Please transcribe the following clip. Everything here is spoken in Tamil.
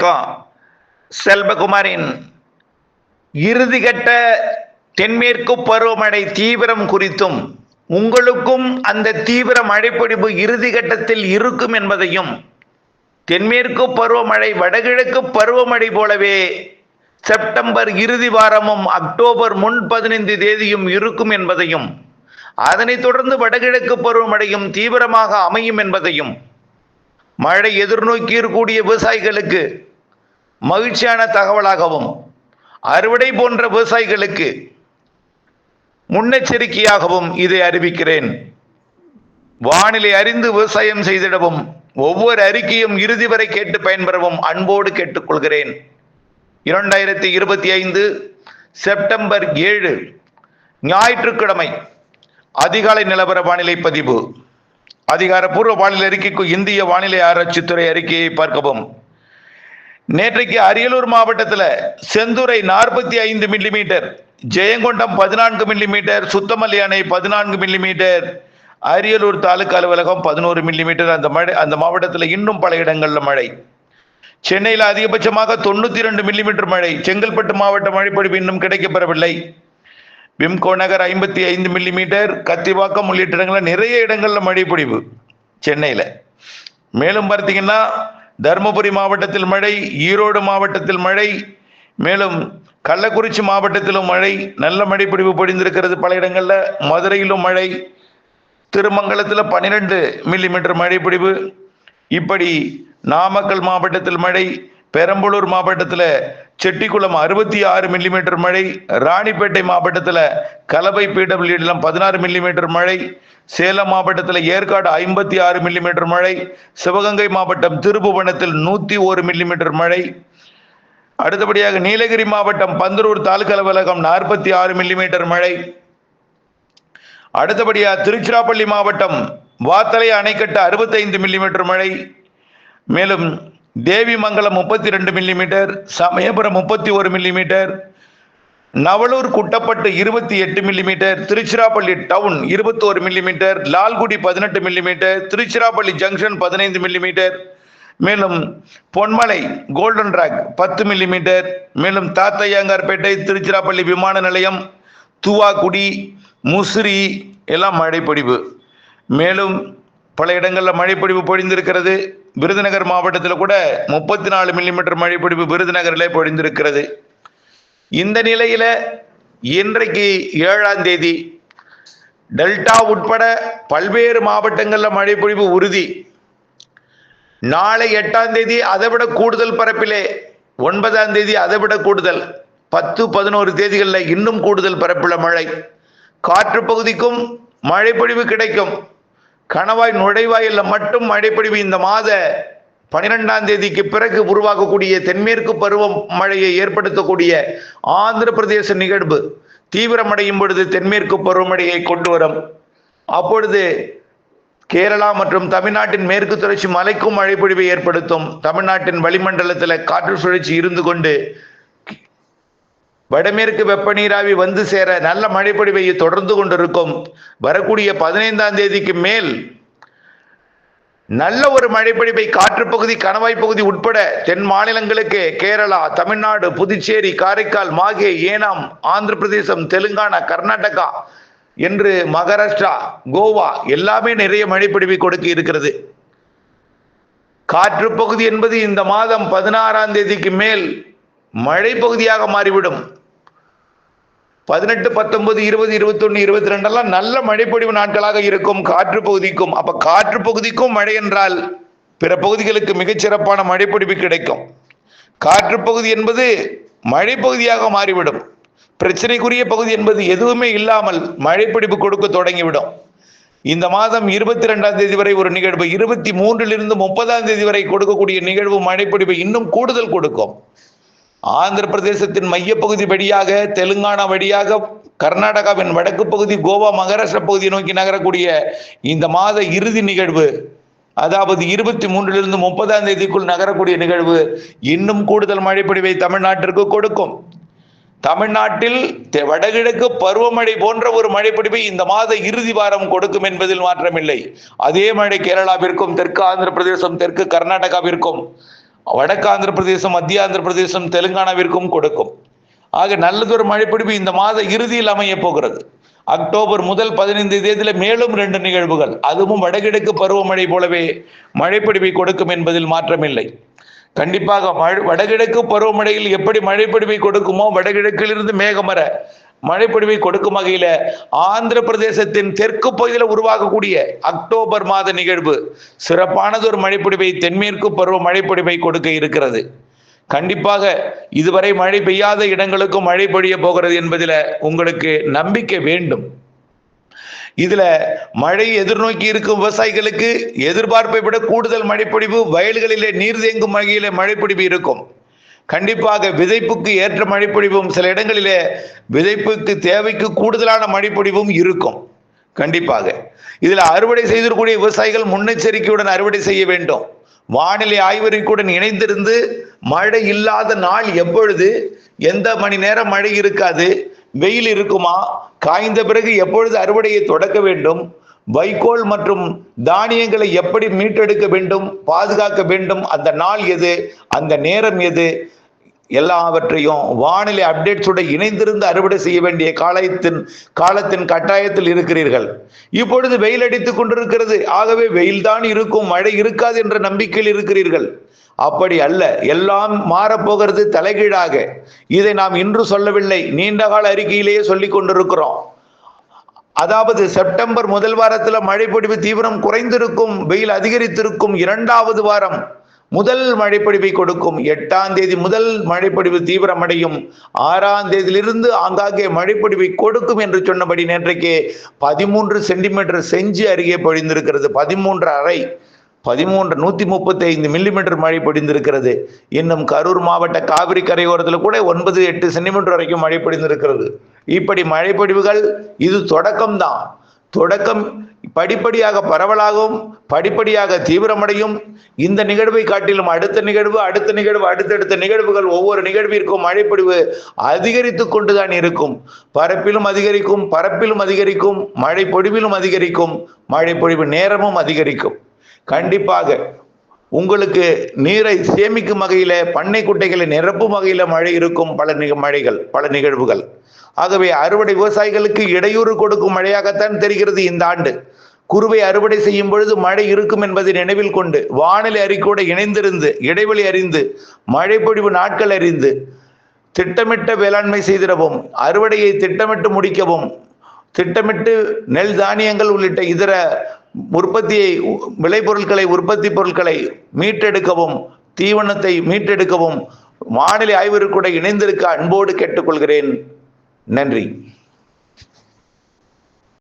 வணக்கம். செல்வகுமாரின் இறுதிக்கட்ட தென்மேற்கு பருவமழை தீவிரம் குறித்தும் உங்களுக்கும் அந்த தீவிர மழைப்பொழிவு இறுதிக்கட்டத்தில் இருக்கும் என்பதையும், தென்மேற்கு பருவமழை வடகிழக்கு பருவமழை போலவே செப்டம்பர் இறுதி வாரமும் அக்டோபர் முன் 15 தேதியும் இருக்கும் என்பதையும், அதனைத் தொடர்ந்து வடகிழக்கு பருவமழையும் தீவிரமாக அமையும் என்பதையும், மழை எதிர்நோக்கி இருக்கக்கூடிய விவசாயிகளுக்கு மகிழ்ச்சியான தகவலாகவும், அறுவடை போன்ற விவசாயிகளுக்கு முன்னெச்சரிக்கையாகவும் இதை அறிவிக்கிறேன். வானிலை அறிந்து விவசாயம் செய்திடவும், ஒவ்வொரு அறிக்கையும் இறுதி வரை கேட்டு பயன்பெறவும் அன்போடு கேட்டுக்கொள்கிறேன். 2025 செப்டம்பர் 7 ஞாயிற்றுக்கிழமை அதிகாலை நிலவர வானிலை பதிவு. அதிகாரப்பூர்வ வானிலை அறிக்கைக்கு இந்திய வானிலை ஆராய்ச்சித்துறை அறிக்கையை பார்க்கவும். நேற்றைக்கு அரியலூர் மாவட்டத்தில் செந்துறை 45 மில்லிமீட்டர், ஜெயங்கொண்டம் 14 மில்லிமீட்டர், சுத்தமல்லி அணை 14 மில்லிமீட்டர், அரியலூர் தாலுகா அலுவலகம் 11 மில்லிமீட்டர். அந்த மாவட்டத்தில் இன்னும் பல இடங்களில் மழை. சென்னையில் அதிகபட்சமாக 92 மில்லிமீட்டர் மழை. செங்கல்பட்டு மாவட்ட மழைப்பொழிவு இன்னும் கிடைக்கப்பெறவில்லை. விம்கோ நகர் 55 மில்லிமீட்டர், கத்திவாக்கம் உள்ளிட்ட இடங்களில் நிறைய இடங்களில் மழை பொழிவு சென்னையில். மேலும் பார்த்தீங்கன்னா தருமபுரி மாவட்டத்தில் மழை, ஈரோடு மாவட்டத்தில் மழை, மேலும் கள்ளக்குறிச்சி மாவட்டத்திலும் மழை, நல்ல மழை பொழிவு பொழிந்திருக்கிறது பல இடங்களில். மதுரையிலும் மழை, திருமங்கலத்தில் 12 மில்லிமீட்டர் மழை பொழிவு. இப்படி நாமக்கல் மாவட்டத்தில் மழை, பெரம்பலூர் மாவட்டத்தில் செட்டிக்குளம் 66 மில்லிமீட்டர் மழை, ராணிப்பேட்டை மாவட்டத்தில் கலவை PWD 16 மில்லிமீட்டர் மழை, சேலம் மாவட்டத்தில் ஏற்காடு 56 மில்லிமீட்டர் மழை, சிவகங்கை மாவட்டம் திருப்புவனத்தில் 101 மில்லிமீட்டர் மழை. அடுத்தபடியாக நீலகிரி மாவட்டம் பந்தலூர் தாலுகா அலுவலகம் 46 மில்லிமீட்டர் மழை. அடுத்தபடியாக திருச்சிராப்பள்ளி மாவட்டம் வாத்தலை அணைக்கட்டு 65 மில்லிமீட்டர் மழை. மேலும் Devimangalam 32 millimetre, Samayapuram 31 millimetre, Navalur Kuttapattu 28 millimetre, Tiruchirappalli town 21 millimetre, Lalgudi 18 millimetre, Tiruchirappalli junction 15 millimetre, மேலும் பொன்மலை கோல்டன் ராக் 10 மில்லிமீட்டர், மேலும் தாத்தையாங்கார்பேட்டை, திருச்சிராப்பள்ளி விமான நிலையம், துவாக்குடி, முசிறி எல்லாம் மழைப்பொழிவு. மேலும் பல இடங்களில் மழைப்பொழிவு பொழிந்திருக்கிறது. விருதுநகர் மாவட்டத்தில் கூட 34 மில்லிமீட்டர் மழைப்பொழிவு விருதுநகரில் பொழிந்திருக்கிறது. இந்த நிலையில இன்றைக்கு 7ஆம் தேதி டெல்டா உட்பட பல்வேறு மாவட்டங்களில் மழைப்பொழிவு உறுதி. நாளை 8ஆம் தேதி அதைவிட கூடுதல் பரப்பிலே, 9ஆம் தேதி அதைவிட கூடுதல், 10, 11 தேதிகளில் இன்னும் கூடுதல் பரப்புள்ள மழை. காற்று பகுதிக்கும் மழைப்பொழிவு கிடைக்கும். கணவாய் நுழைவாயில் மட்டும் மழைப்பொழிவு இந்த மாத 12ஆம் தேதிக்கு பிறகு உருவாகக்கூடிய தென்மேற்கு பருவ மழையை ஏற்படுத்தக்கூடிய ஆந்திர பிரதேச நிகழ்வு தீவிரமடையும் பொழுது தென்மேற்கு பருவமழையை கொண்டு வரும். அப்பொழுது கேரளா மற்றும் தமிழ்நாட்டின் மேற்கு தொடர்ச்சி மலைக்கும் மழைப்பொழிவை ஏற்படுத்தும். தமிழ்நாட்டின் வளிமண்டலத்தில் காற்று சுழற்சி இருந்து கொண்டு வடமேற்கு வெப்பநீராவி வந்து சேர நல்ல மழைப்பொழிவை தொடர்ந்து கொண்டிருக்கும். வரக்கூடிய 15ஆம் தேதிக்கு மேல் நல்ல ஒரு மழைப்பொழிவை காற்று பகுதி, கணவாய் பகுதி உட்பட தென் மாநிலங்களுக்கு, கேரளா, தமிழ்நாடு, புதுச்சேரி, காரைக்கால், மாகே, ஏனாம், ஆந்திர பிரதேசம், தெலுங்கானா, கர்நாடகா என்று மகாராஷ்டிரா, கோவா எல்லாமே நிறைய மழைப்பொழிவை கொடுக்க இருக்கிறது. காற்று பகுதி என்பது இந்த மாதம் 16ஆம் தேதிக்கு மேல் மழை பகுதியாக மாறிவிடும். 18, 19, 20, 21, 22 எல்லாம் நல்ல மழைப்பொழிவு நாட்களாக இருக்கும் காற்று பகுதிக்கும். அப்ப காற்று பகுதிக்கும் மழை என்றால் பிற பகுதிகளுக்கு மிகச்சிறப்பான மழைப்பொழிவு கிடைக்கும். காற்று பகுதி என்பது மழை பகுதியாக மாறிவிடும். பிரச்சனைக்குரிய பகுதி என்பது எதுவுமே இல்லாமல் மழைப்பொழிவு கொடுக்க தொடங்கிவிடும். இந்த மாதம் 22ஆம் தேதி வரை ஒரு நிகழ்வு, 23 30ஆம் தேதி வரை கொடுக்கக்கூடிய நிகழ்வு மழைப்பொழிவு இன்னும் கூடுதல் கொடுக்கும். ஆந்திர பிரதேசத்தின் மையப்பகுதி வழியாக, தெலுங்கானா வழியாக, கர்நாடகாவின் வடக்கு பகுதி, கோவா, மகாராஷ்டிரா பகுதியை நோக்கி நகரக்கூடிய இந்த மாத இறுதி நிகழ்வு, அதாவது 23 30ஆம் தேதிக்குள் நகரக்கூடிய நிகழ்வு இன்னும் கூடுதல் மழைப்பொழிவை தமிழ்நாட்டிற்கு கொடுக்கும். தமிழ்நாட்டில் வடகிழக்கு பருவமழை போன்ற ஒரு மழைப்பொழிவை இந்த மாத இறுதி வாரம் கொடுக்கும் என்பதில் மாற்றமில்லை. அதே மழை கேரளாவிற்கும், தெற்கு ஆந்திர பிரதேசம், தெற்கு கர்நாடகாவிற்கும், வடக்கு ஆந்திர பிரதேசம், மத்திய ஆந்திர பிரதேசம், தெலுங்கானாவிற்கும் கொடுக்கும். ஆக நல்லதொரு மழைப்பொழிவு இந்த மாத இறுதியில் அமைய போகிறது. அக்டோபர் முதல் 15 தேதியில் மேலும் 2 நிகழ்வுகள், அதுவும் வடகிழக்கு பருவமழை போலவே மழைப்பொழிவை கொடுக்கும் என்பதில் மாற்றமில்லை. கண்டிப்பாக வடகிழக்கு பருவமழையில் எப்படி மழைப்பொழிவை கொடுக்குமோ, வடகிழக்கிலிருந்து மேகமர மழைப்பொழிவை கொடுக்கும் வகையில ஆந்திர பிரதேசத்தின் தெற்கு பகுதியில் உருவாகக்கூடிய அக்டோபர் மாத நிகழ்வு சிறப்பானது ஒரு மழைப்பொழிவை, தென்மேற்கு பருவ மழைப்பொழிவை கொடுக்க இருக்கிறது. கண்டிப்பாக இதுவரை மழை பெய்யாத இடங்களுக்கும் மழை பொழிய போகிறது என்பதில் உங்களுக்கு நம்பிக்கை வேண்டும். இதுல மழை எதிர்நோக்கி இருக்கும் விவசாயிகளுக்கு எதிர்பார்ப்பை விட கூடுதல் மழைப்பொழிவு, வயல்களிலே நீர் தேங்கும் வகையிலே மழைப்பொழிவு இருக்கும். கண்டிப்பாக விதைப்புக்கு ஏற்ற மழைப்பொழிவும், சில இடங்களிலே விதைப்புக்கு தேவைக்கு கூடுதலான மழைப்பொழிவும் இருக்கும். கண்டிப்பாக இதுல அறுவடை செய்திருக்கக்கூடிய விவசாயிகள் முன்னெச்சரிக்கையுடன் அறுவடை செய்ய வேண்டும். வானிலை ஆய்வறிக்கையுடன் இணைந்திருந்து மழை இல்லாத நாள் எப்பொழுது, எந்த மணி நேரம் மழை இருக்காது, வெயில் இருக்குமா, காய்ந்த பிறகு எப்பொழுது அறுவடையை தொடக்க வேண்டும், வைக்கோல் மற்றும் தானியங்களை எப்படி மீட்டெடுக்க வேண்டும், பாதுகாக்க வேண்டும், அந்த நாள் எது, அந்த நேரம் எது, எல்லாவற்றையும் வானிலை அப்டேட்ஸோட இணைந்திருந்து அறுவடை செய்ய வேண்டிய காலத்தின் கட்டாயத்தில் இருக்கிறீர்கள். இப்பொழுது வெயில் அடித்துக் கொண்டிருக்கிறது. ஆகவே வெயில்தான் இருக்கும், மழை இருக்காது என்ற நம்பிக்கையில் இருக்கிறீர்கள். அப்படி அல்ல, எல்லாம் மாறப்போகிறது தலைகீழாக. இதை நாம் இன்று சொல்லவில்லை, நீண்ட கால அறிக்கையிலேயே சொல்லிக் கொண்டிருக்கிறோம். அதாவது செப்டம்பர் முதல் வாரத்தில் மழைப்பொழிவு தீவிரம் குறைந்திருக்கும், வெயில் அதிகரித்திருக்கும். 2வது வாரம் முதல் மழைப்பொழிவை கொடுக்கும். 8ஆம் தேதி முதல் மழைப்பொழிவு தீவிரமடையும். 6ஆம் தேதியிலிருந்து ஆங்காங்கே மழைப்பொழிவை கொடுக்கும் என்று சொன்னபடி நேற்றைக்கு 13 சென்டிமீட்டர் செஞ்சி அருகே பொழிந்திருக்கிறது. 135 மில்லிமீட்டர் மழை பொழிந்திருக்கிறது. இன்னும் கரூர் மாவட்ட காவிரி கரையோரத்தில் கூட 9-8 சென்டிமீட்டர் வரைக்கும் மழை பொழிந்திருக்கிறது. இப்படி மழைப்பொழிவுகள் இது தொடக்கம்தான். தொடக்கம் படிப்படியாக பரவலாகவும் படிப்படியாக தீவிரமடையும். இந்த நிகழ்வை காட்டிலும் அடுத்த நிகழ்வு, அடுத்தடுத்த நிகழ்வுகள், ஒவ்வொரு நிகழ்விற்கும் மழைப்பொழிவு அதிகரித்து கொண்டுதான் இருக்கும். பரப்பிலும் அதிகரிக்கும், மழை பொழிவிலும் அதிகரிக்கும், மழைப்பொழிவு நேரமும் அதிகரிக்கும். கண்டிப்பாக உங்களுக்கு நீரை சேமிக்கும் வகையில, பண்ணை குட்டைகளை நிரப்பும் வகையில மழை இருக்கும். பல நிகழ்வுகள். ஆகவே அறுவடை விவசாயிகளுக்கு இடையூறு கொடுக்கும் மழையாகத்தான் தெரிகிறது இந்த ஆண்டு. குறுவை அறுவடை செய்யும் பொழுது மழை இருக்கும் என்பதை நினைவில் கொண்டு, வானிலை அறிக்கையோடு இணைந்திருந்து, இடைவெளி அறிந்து, மழைப்பொழிவு நாட்கள் அறிந்து, திட்டமிட்ட வேளாண்மை செய்திடவும், அறுவடையை திட்டமிட்டு முடிக்கவும், திட்டமிட்டு நெல் தானியங்கள் உள்ளிட்ட இதர உற்பத்தி பொருட்களை மீட்டெடுக்கவும், தீவனத்தை மீட்டெடுக்கவும் வானிலை ஆய்விற்கு கூட இணைந்திருக்க அன்போடு கேட்டுக்கொள்கிறேன். நன்றி.